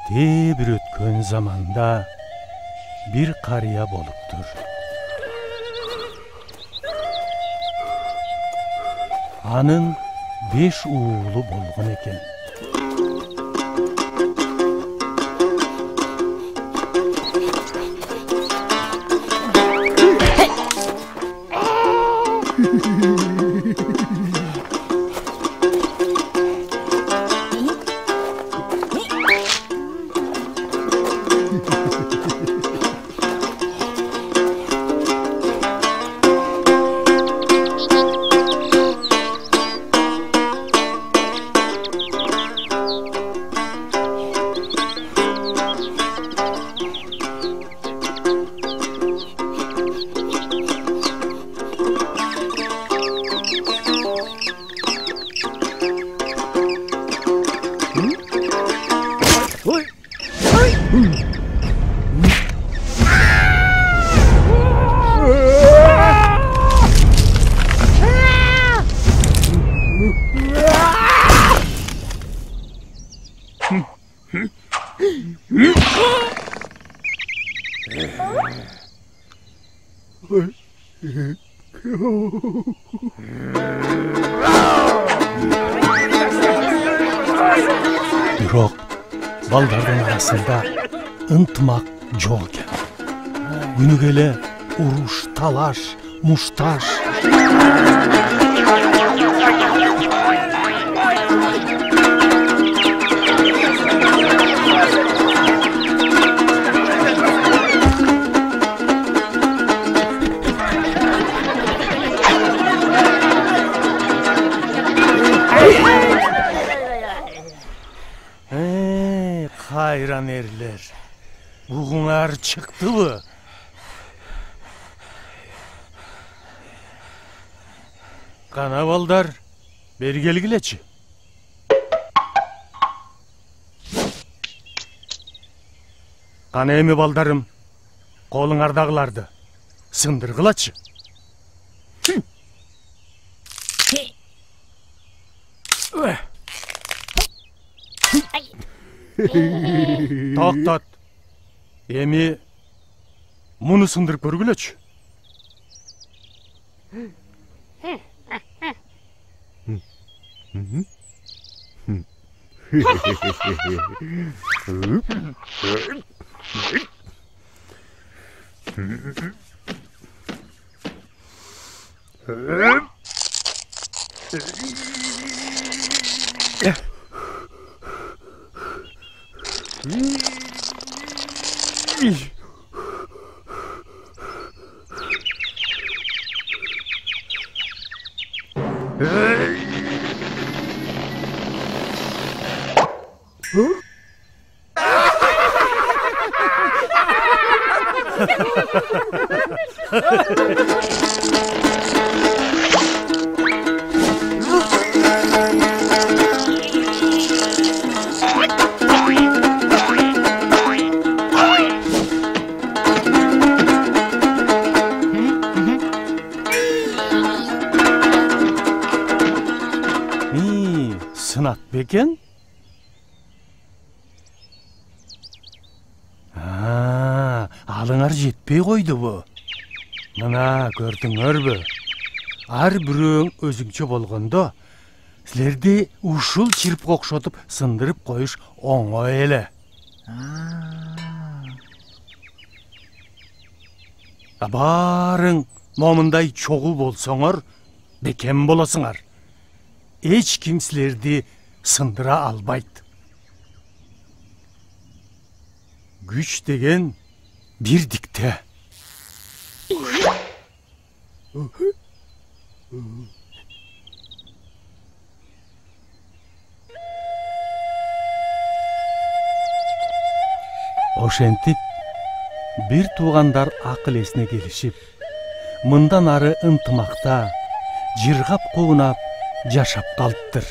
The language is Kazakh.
Те bir ötkön zamanda bir karıya boluptur. Anın 5 uğulu bolgun eken. Bирок балдардын арасында ынтымак жок экен. Күнүгө эле уруш, талаш, мушташ. Hayran erler. Buğunar çıktı mı? Kana baldar, beri gelgileçi. Kana emi baldarım, kolunardagılardı. Sındırgılaçı. Toqtat. Emi munu sındırıp görgüleçi. Sınat beken? Alыңар жетпей қойды bu. Мына көрдүңөрбү? Ар бирөөң өзүңчө болгондо, силерди ушул чирп окшотуп сындырып коюш оңой эле. Барың момундай чогуу болсоңор, бекем болосуңар. Эч ким силерди сындыра албайт. Güç деген birlikte. Ошентип, bir туугандар акыл эсине келишип, мындан ары ынтымакта, жыргап куунап жашап калыптыр.